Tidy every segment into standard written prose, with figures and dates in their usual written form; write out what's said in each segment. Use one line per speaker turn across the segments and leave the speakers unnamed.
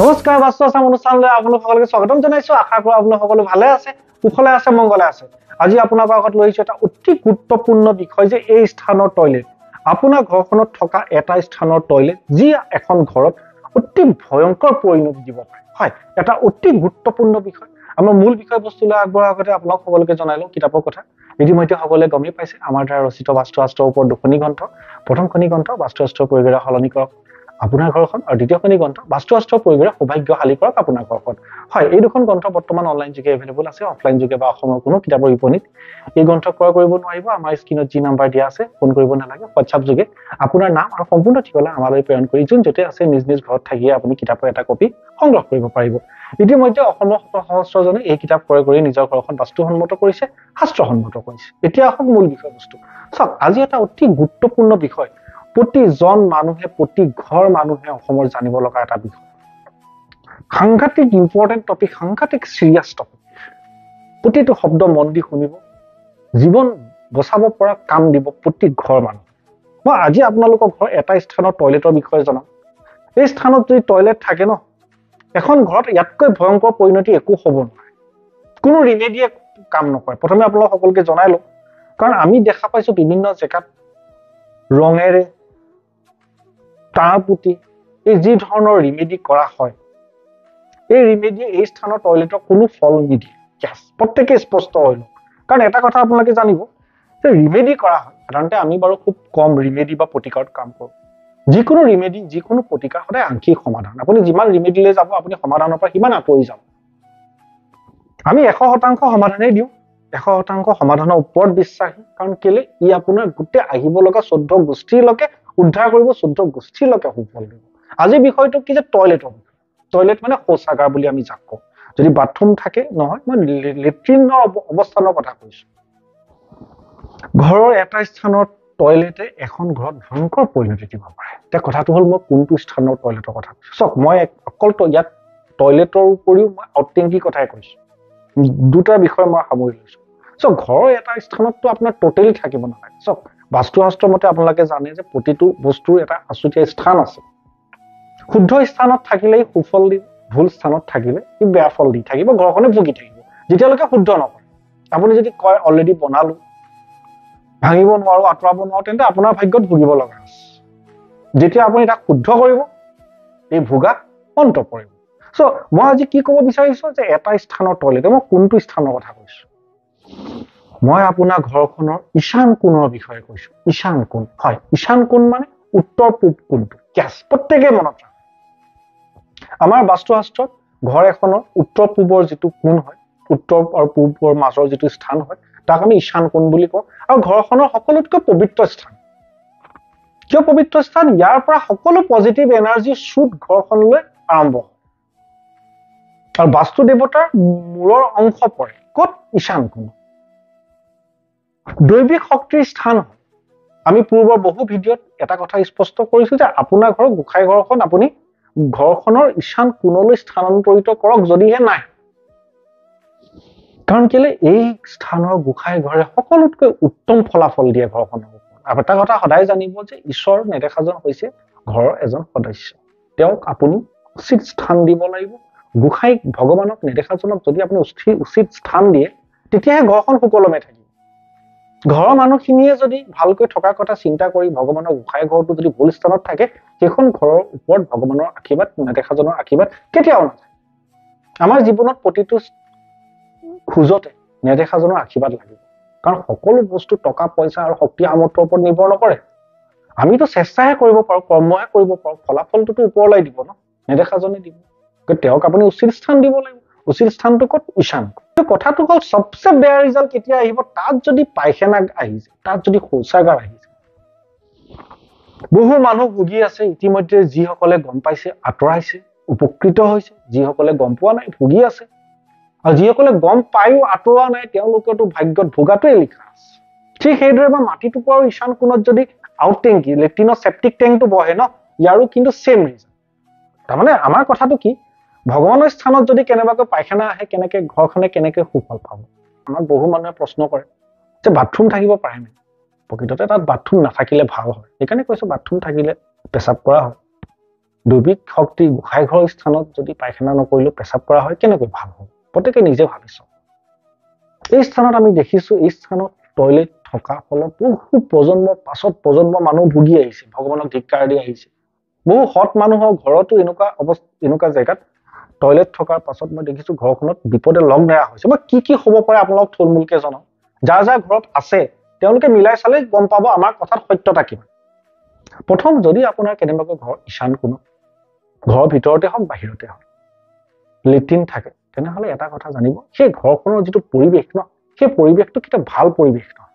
নমস্কাৰ বাস্তু আছাম অনুষ্ঠানলৈ আপোনালোক সকলোকে স্বাগতম জনাইছো। আশা কৰোঁ আপোনালোক সকলো ভালে আছে, কুশলে আছে, মংগলে আছে। আজি আপোনালোকৰ আগত লৈ আহিছো এটা অতি গুৰুত্বপূৰ্ণ বিষয় যে এই স্থানৰ টয়লেট, আপোনাৰ ঘৰখনত থকা এটা স্থানৰ টয়লেট যি এখন ঘৰত অতি ভয়ংকৰ পৰিণতি দিব পাৰে। হয়, এটা অতি গুৰুত্বপূৰ্ণ বিষয়। আমাৰ মূল বিষয়বস্তুলৈ আগবঢ়াৰ আগতে আপোনালোক সকলোকে জনাই লওঁ কিতাপৰ কথা। ইতিমধ্যে সকলোৱে গমেই পাইছে আমাৰ দ্বাৰা ৰচিত বাস্তুশাস্ত্ৰৰ ওপৰত দুখনি গ্ৰন্থ। প্ৰথমখনি গ্ৰন্থ বাস্তুশাস্ত্ৰৰ পৰিৱেশ সলনি কৰক আপোনাৰ ঘৰখন, আৰু দ্বিতীয়খনি গ্ৰন্থ বাস্তুশাস্ত্ৰৰ পৰিৱেশ সৌভাগ্যশালী কৰক আপোনাৰ ঘৰখন। হয়, এই দুখন গ্ৰন্থ বৰ্তমান অনলাইন যোগে এভেইলেবল আছে। অফলাইন যোগে বা অসমৰ কোনো কিতাপৰ বিপণীত এই গ্ৰন্থ ক্ৰয় কৰিব নোৱাৰিব। আমাৰ স্ক্ৰীনত যি নাম্বাৰ দিয়া আছে ফোন কৰিব নালাগে। হোৱাটছআপ যোগে আপোনাৰ নাম আৰু সম্পূৰ্ণ ঠিকনা আমালৈ প্ৰেৰণ কৰি যোন য'তে আছে নিজ নিজ ঘৰত থাকিয়ে আপুনি কিতাপৰ এটা কপি সংগ্ৰহ কৰিব পাৰিব। ইতিমধ্যে অসমৰ সহস্ৰজনে এই কিতাপ ক্ৰয় কৰি নিজৰ ঘৰখন বাস্তুসন্মত কৰিছে, শাস্ত্ৰসন্মত কৰিছে। এতিয়া আহক মূল বিষয়বস্তু। চাওক, আজি এটা অতি গুৰুত্বপূৰ্ণ বিষয়, প্ৰতিজন মানুহে, প্ৰতি ঘৰ মানুহে অসমৰ জানিব লগা এটা বিষয়। সাংঘাতিক ইম্পৰ্টেণ্ট টপিক, সাংঘাতিক চিৰিয়াছ টপিক। প্ৰতিটো শব্দ মন দি শুনিব, জীৱন বচাব পৰা কাম দিব প্ৰতি ঘৰ মানুহ। মই আজি আপোনালোকৰ ঘৰৰ এটা স্থানৰ টয়লেটৰ বিষয়ে জনাম। এই স্থানত যদি টয়লেট থাকে ন, এখন ঘৰত ইয়াতকৈ ভয়ংকৰ পৰিণতি একো হ'ব নোৱাৰে। কোনো ৰিমেডিয়ে কাম নকৰে। প্ৰথমে আপোনালোক সকলোকে জনাই লওঁ, কাৰণ আমি দেখা পাইছো বিভিন্ন জেগাত ৰঙেৰে তাৰ প্ৰতি এই যি ধৰণৰ ৰিমেডি কৰা হয়, এই ৰিমেডিয়ে এই স্থানৰ টয়লেটৰ কোনো ফল নিদিয়ে। প্ৰত্যেকে স্পষ্ট হৈ লওক। কাৰণ এটা কথা আপোনালোকে জানিব যে ৰিমেডি কৰা হয়, সাধাৰণতে আমি বাৰু খুব কম ৰিমেডি বা প্ৰতিকাৰত কাম কৰোঁ। যিকোনো ৰিমেডি, যিকোনো প্ৰতিকাৰ সদায় আংশিক সমাধান। আপুনি যিমান ৰিমেডিলৈ যাব আপুনি সমাধানৰ পৰা সিমান আঁতৰি যাব। আমি 100% সমাধানেই দিওঁ, 100% সমাধানৰ ওপৰত বিশ্বাসী। কাৰণ কেলে, ই আপোনাৰ গোটেই আহিব লগা 14 গোষ্ঠীলৈকে উদ্ধাৰ কৰিব, 14 গোষ্ঠীলৈকে সুফল দিব। আজিৰ বিষয়টো কি যে টয়লেটৰ বিষয়। টয়লেট মানে শৌচাগাৰ বুলি আমি যাক কওঁ। যদি বাথৰুম থাকে, নহয় মই লেট্ৰিনৰ অৱস্থানৰ কথা কৈছো। ঘৰৰ এটা স্থানৰ টয়লেটে এখন ঘৰত ভয়ংকৰ পৰিণতি দিব পাৰে। এতিয়া কথাটো হ'ল, মই কোনটো স্থানৰ টয়লেটৰ কথা কৈছো। চাওক, মই অকল ইয়াত টয়লেটৰ উপৰিও মই আউটটেংকি কথাই কৈছো। দুটা বিষয় মই সামৰি লৈছো। চাওক, ঘৰৰ এটা স্থানততো আপোনাৰ টোটেলি থাকিব নালাগে। চাওক, বাস্তুশাস্ত্ৰৰ মতে আপোনালোকে জানে যে প্ৰতিটো বস্তুৰ এটা আচুতীয়া স্থান আছে। শুদ্ধ স্থানত থাকিলেই সুফল দিব, ভুল স্থানত থাকিলে ই বেয়া ফল দি থাকিব, ঘৰখনে ভুগি থাকিব যেতিয়ালৈকে শুদ্ধ নকৰে। আপুনি যদি কয় অলৰেডি বনালো, ভাঙিব নোৱাৰো, আঁতৰাব নোৱাৰো, তেন্তে আপোনাৰ ভাগ্যত ভুগিব লগা আছে। যেতিয়া আপুনি তাক শুদ্ধ কৰিব, এই ভোগা অন্ত পৰিব। চ' মই আজি কি ক'ব বিচাৰিছো যে এটা স্থানৰ টয়লেট, মই কোনটো স্থানৰ কথা কৈছো, মই আপোনাৰ ঘৰখনৰ ঈশান কোণৰ বিষয়ে কৈছো। ঈশান কোণ, হয়, ঈশান কোণ মানে উত্তৰ পূব কোণটো। প্ৰত্যেকে মনত ৰাখে, আমাৰ বাস্তুশাস্ত্ৰত ঘৰ এখনৰ উত্তৰ পূবৰ যিটো কোণ হয়, উত্তৰ আৰু পূবৰ মাজৰ যিটো স্থান হয়, তাক আমি ঈশান কোণ বুলি কওঁ। আৰু ঘৰখনৰ সকলোতকৈ পবিত্ৰ স্থান। কিয় পবিত্ৰ স্থান? ইয়াৰ পৰা সকলো পজিটিভ এনাৰ্জি শ্বুট ঘৰখনলৈ আৰম্ভ হয়। আৰু বাস্তু দেৱতাৰ মূৰৰ অংশ পৰে ক'ত? ঈশান কোণ। দৈবিক শক্তিৰ স্থান হয়। আমি পূৰ্বৰ বহু ভিডিঅ'ত এটা কথা স্পষ্ট কৰিছো যে আপোনাৰ ঘৰৰ গোসাঁই ঘৰখন আপুনি ঘৰখনৰ ঈশান কোণলৈ স্থানান্তৰিত কৰক যদিহে নাই। কাৰণ কেলে, এই স্থানৰ গোসাঁই ঘৰে সকলোতকৈ উত্তম ফলাফল দিয়ে ঘৰখনৰ ওপৰত। আৰু এটা কথা সদায় জানিব যে ঈশ্বৰ নেদেখাজন হৈছে ঘৰৰ এজন সদস্য। তেওঁক আপুনি উচিত স্থান দিব লাগিব। গোসাঁইক, ভগৱানক, নেদেখাজনক যদি আপুনি উচিত স্থান দিয়ে, তেতিয়াহে ঘৰখন সুকলমে থাকিব। ঘৰৰ মানুহখিনিয়ে যদি ভালকৈ থকাৰ কথা চিন্তা কৰি ভগৱানৰ গোসাঁই ঘৰটো যদি ভুল স্থানত থাকে, সেইখন ঘৰৰ ওপৰত ভগৱানৰ আশীৰ্বাদ, নেদেখাজনৰ আশীৰ্বাদ কেতিয়াও নাথাকে। আমাৰ জীৱনত প্ৰতিটো খোজতে নেদেখাজনৰ আশীৰ্বাদ লাগিব। কাৰণ সকলো বস্তু টকা পইচা আৰু শক্তি সামৰ্থ্যৰ ওপৰত নিৰ্ভৰ নকৰে। আমিতো চেষ্টাহে কৰিব পাৰো, কৰ্মহে কৰিব পাৰো, ফলাফলটোতো ওপৰলৈ দিব ন, নেদেখাজনে দিব। তেওঁক আপুনি উচিত স্থান দিব লাগিব। উচিত স্থানটো ক'ত? ঈশান। কথাটো হ'ল, সবচে বেয়া ৰিজাল্ট কেতিয়া আহিব? তাত যদি পায়খানা আহিছে, তাত যদি শৌচাগাৰ আহিছে। বহু মানুহ ভুগি আছে ইতিমধ্যে। যিসকলে গম পাইছে আঁতৰাইছে, উপকৃত হৈছে। যিসকলে গম পোৱা নাই ভুগি আছে। আৰু যিসকলে গম পায়ো আঁতৰোৱা নাই, তেওঁলোকেতো ভাগ্যত ভোগাটোৱে লিখা আছে। ঠিক সেইদৰে বা মাটি টুকুৰাৰ ঈশান কোণত যদি আউটটেংকি, লেট্ৰিনৰ চেপ্টিক টেংকটো বহে ন, ইয়াৰো কিন্তু চেম ৰিজন। তাৰমানে আমাৰ কথাটো কি, ভগৱানৰ স্থানত যদি কেনেবাকৈ পায়খানা আহে, কেনেকে ঘৰখনে কেনেকে সুফল পাব? আমাক বহু মানুহে প্ৰশ্ন কৰে যে বাথৰুম থাকিব পাৰে নাই? প্ৰকৃততে তাত বাথৰুম নাথাকিলে ভাল হয়। সেইকাৰণে কৈছো বাথৰুম থাকিলে পেচাব কৰা হয়। দৈবিক শক্তি গোসাই ঘৰৰ স্থানত যদি পায়খানা নকৰিলেও পেচাব কৰা হয় কেনেকৈ ভাল হ'ব প্ৰত্যেকে নিজে ভাবিছো এই স্থানত আমি দেখিছো এই স্থানত টয়লেট থকা ফলত বহু প্ৰজন্মৰ পাছত প্ৰজন্ম মানুহ ভুগি আহিছে ভগৱানক ধিক্কাৰ দি আহিছে বহু হত মানুহৰ ঘৰতো এনেকুৱা জেগাত টয়লেট থকাৰ পাছত মই দেখিছো ঘৰখনত বিপদে লগ নেৰা হৈছে মই কি হ'ব পাৰে আপোনালোক থুলমূলকে জনাও যাৰ ঘৰত আছে তেওঁলোকে মিলাই চালে গম পাব আমাৰ কথাত সত্যতা কিমান প্ৰথম যদি আপোনাৰ কেনেবাকৈ ঘৰ ঈশান কোণত ঘৰৰ ভিতৰতে হওক বাহিৰতে হওক লেট্ৰিন থাকে তেনেহলে এটা কথা জানিব সেই ঘৰখনৰ যিটো পৰিৱেশ ন সেই পৰিৱেশটো কিটা ভাল পৰিৱেশ নহয়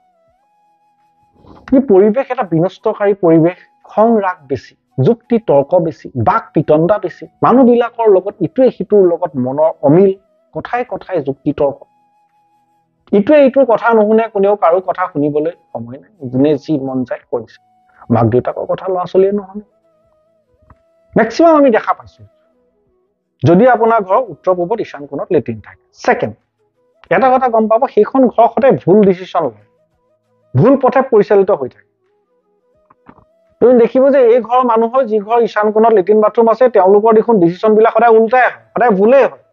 এই পৰিৱেশ এটা বিনষ্টকাৰী পৰিৱেশ খং ৰাগ বেছি যুক্তি তৰ্ক বেছি বাক পিতণ্ডা বেছি মানুহবিলাকৰ লগত ইটোৱে সিটোৰ লগত মনৰ অমিল কথাই যুক্তি তৰ্ক ইটোৱে ইটোৰ কথা নুশুনে কোনেও কাৰো কথা শুনিবলৈ সময় নাই যোনে যি মন যায় কৰিছে মাক দেউতাকৰ কথা ল'ৰা ছোৱালীয়ে নুশুনে মেক্সিমাম আমি দেখা পাইছো যদি আপোনাৰ ঘৰ উত্তৰ পূবত ঈশান কোণত লেট্ৰিন থাকে সেকেন্ড এটা কথা গম পাব সেইখন ঘৰ সদায় ভুল ডিসিশন লয় ভুল পথে পৰিচালিত হৈ থাকে তুমি দেখিব যে এই ঘৰৰ মানুহৰ যি ঘৰ ঈশান কোণত লেট্ৰিন বাথৰুম আছে তেওঁলোকৰ দেখোন ডিসিশন বিলাক সদায় উল্টাই হয় সদায় ভুলেই হয়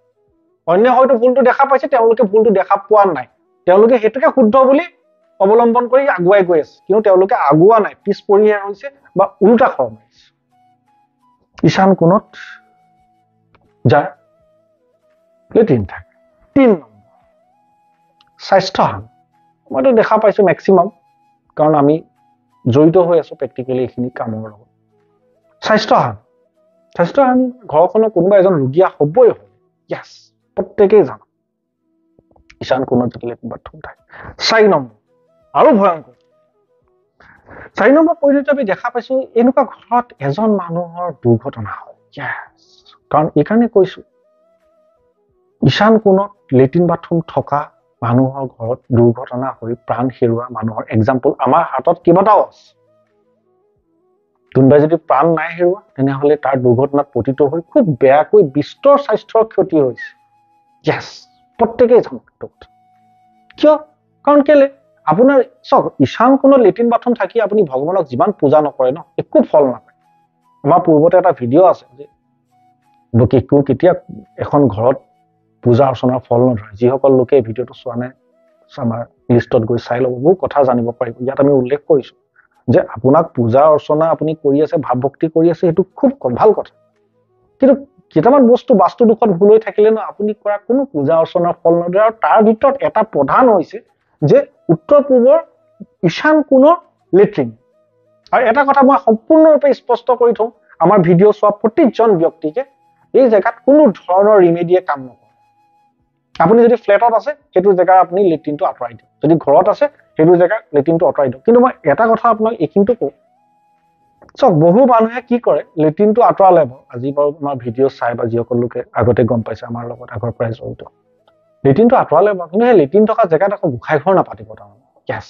অন্য হয়তো ভুলটো দেখা পাইছে তেওঁলোকে ভুলটো দেখা পোৱা নাই তেওঁলোকে হেতুকে শুদ্ধ বুলি অৱলম্বন কৰি আগুৱাই গৈ আছে কিন্তু তেওঁলোকে আগুৱা নাই পিছ পৰিহে হৈছে বা উল্টা খৰ মাৰিছে ঈশান কোণত যাৰ লেট্ৰিন থাকে 3 নম্বৰ স্বাস্থ্যহান মইতো দেখা পাইছো মেক্সিমাম কাৰণ আমি জড়িত হৈ আছো প্ৰেক্টিক্যালি এইখিনি কামৰ লগত স্বাস্থ্যহান ঘৰখনৰ কোনোবা এজন ৰোগীয়া হ'বই হয় ইয়াস প্ৰত্যেকেই জানো ঈশান কোণত যদি লেট্ৰিন বাথৰুম থাকে 4 নম্বৰ আৰু ভয়ংকৰ 4 নম্বৰ পইণ্টত আমি দেখা পাইছো এনেকুৱা ঘৰত এজন মানুহৰ দুৰ্ঘটনা হয় ইয়াস কাৰণ এইকাৰণে কৈছো ঈশান কোণত লেট্ৰিন বাথৰুম থকা মানুহৰ ঘৰত দুৰ্ঘটনা হৈ প্ৰাণ হেৰুৱা মানুহৰ এক্সাম্পল আমাৰ হাতত কেইবাটাও আছে কোনোবাই যদি প্ৰাণ নাই হেৰুৱা তেনেহলে তাৰ দুৰ্ঘটনাত পতিত হৈ খুব বেয়াকৈ বিস্তৰ স্বাস্থ্যৰ ক্ষতি হৈছে yes প্ৰত্যেকেই জানো কিয় কাৰণ কেলে আপোনাৰ সব ঈশান কোণত লেট্ৰিন বাথৰুম থাকি আপুনি ভগৱানক যিমান পূজা নকৰে ন একো ফল নাপায় আমাৰ পূৰ্বতে এটা ভিডিঅ' আছে যে কেতিয়া এখন ঘৰত পূজা অৰ্চনাৰ ফল নধৰে যিসকল লোকে এই ভিডিঅ'টো চোৱা নাই আমাৰ লিষ্টত গৈ চাই ল'ব বহু কথা জানিব পাৰিব ইয়াত আমি উল্লেখ কৰিছো যে আপোনাক পূজা অৰ্চনা আপুনি কৰি আছে ভাৱ ভক্তি কৰি আছে সেইটো খুব ভাল কথা কিন্তু কেইটামান বস্তু বাস্তু দুখত ভুল হৈ থাকিলে ন আপুনি কৰা কোনো পূজা অৰ্চনাৰ ফল নধৰে আৰু তাৰ ভিতৰত এটা প্ৰধান হৈছে যে উত্তৰ পূবৰ ঈশান কোণৰ লেট্ৰিন আৰু এটা কথা মই সম্পূৰ্ণৰূপে স্পষ্ট কৰি থওঁ আমাৰ ভিডিঅ' চোৱা প্ৰতিজন ব্যক্তিকে এই জেগাত কোনো ধৰণৰ ৰিমেডিয়ে কাম নকৰে আপুনি যদি ফ্লেটত আছে সেইটো জেগা আপুনি লেট্ৰিনটো আঁতৰাই দিয়ক যদি ঘৰত আছে সেইটো জেগা লেট্ৰিনটো আঁতৰাই দিয়ক কিন্তু মই এটা কথা আপোনাক এইখিনিটো কওঁ সব বহু মানুহে কি কৰে লেট্ৰিনটো আঁতৰালে আজি বাৰু আমাৰ ভিডিঅ' চাই বা যিসকল লোকে আগতে গম পাইছে আমাৰ লগত আগৰ পৰাই জড়িত লেট্ৰিনটো আঁতৰালে কিন্তু সেই লেট্ৰিন থকা জেগাত আকৌ গোসাই ঘৰ নাপাতিব তাৰমানে yes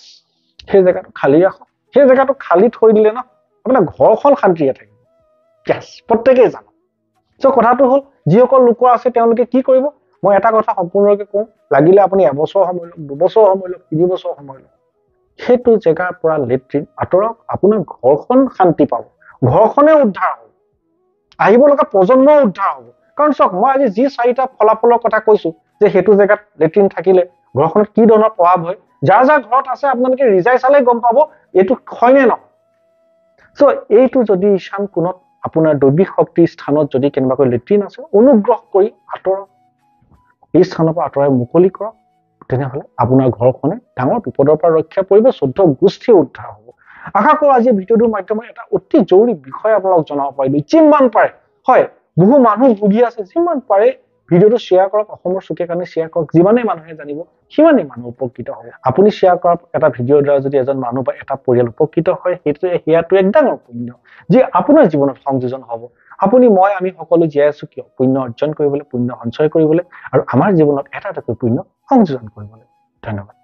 সেই জেগাটো খালী ৰাখক সেই জেগাটো খালী থৈ দিলে ন আপোনাৰ ঘৰখন শান্তিৰে থাকিব yes প্ৰত্যেকেই জানো কথাটো হ'ল যিসকল লোক আছে তেওঁলোকে কি কৰিব মই এটা কথা সম্পূৰ্ণৰূপে কওঁ লাগিলে আপুনি এবছৰ সময় লওক 2 বছৰ সময় লওক 3 বছৰ সময় লওক সেইটো জেগাৰ পৰা লেট্ৰিন আঁতৰক আপোনাৰ ঘৰখন শান্তি পাব ঘৰখনে উদ্ধাৰ হ'ব আহিব লগা প্ৰজন্ম উদ্ধাৰ হ'ব কাৰণ চাওক মই আজি যি 4টা ফলাফলৰ কথা কৈছো যে সেইটো জেগাত লেট্ৰিন থাকিলে ঘৰখনত কি ধৰণৰ প্ৰভাৱ হয় যাৰ ঘৰত আছে আপোনালোকে ৰিজাই চালে গম পাব এইটো হয়নে নহয় সো এইটো যদি ঈশান কোণত আপোনাৰ দৈবিক শক্তিৰ স্থানত যদি কেনেবাকৈ লেট্ৰিন আছে অনুগ্ৰহ কৰি আঁতৰক এই স্থানৰ পৰা আঁতৰাই মুকলি কৰক তেনেহলে আপোনাৰ ঘৰখনে ডাঙৰ বিপদৰ পৰা ৰক্ষা পৰিব 14 গোষ্ঠী উদ্ধাৰ হ'ব আশা কৰোঁ আজি ভিডিঅ'টোৰ মাধ্যমে এটা অতি জৰুৰী বিষয় আপোনালোক জনাব পাৰিলো যিমান পাৰে হয় বহু মানুহ ভুগি আছে যিমান পাৰে ভিডিঅ'টো শ্বেয়াৰ কৰক অসমৰ চুকে কানে শ্বেয়াৰ কৰক যিমানেই মানুহে জানিব সিমানেই মানুহ উপকৃত হ'ব আপুনি শ্বেয়াৰ কৰা এটা ভিডিঅ'ৰ দ্বাৰা যদি এজন মানুহ বা এটা পৰিয়াল উপকৃত হয় হেয়াটো এক ডাঙৰ পুণ্য যে আপোনাৰ জীৱনত সংযোজন হ'ব আপুনি মই আমি সকলো জীয়াই আছো কিয় পুণ্য অৰ্জন কৰিবলৈ পুণ্য সঞ্চয় কৰিবলৈ আৰু আমাৰ জীৱনত এটা পুণ্য সংযোজন কৰিবলৈ ধন্যবাদ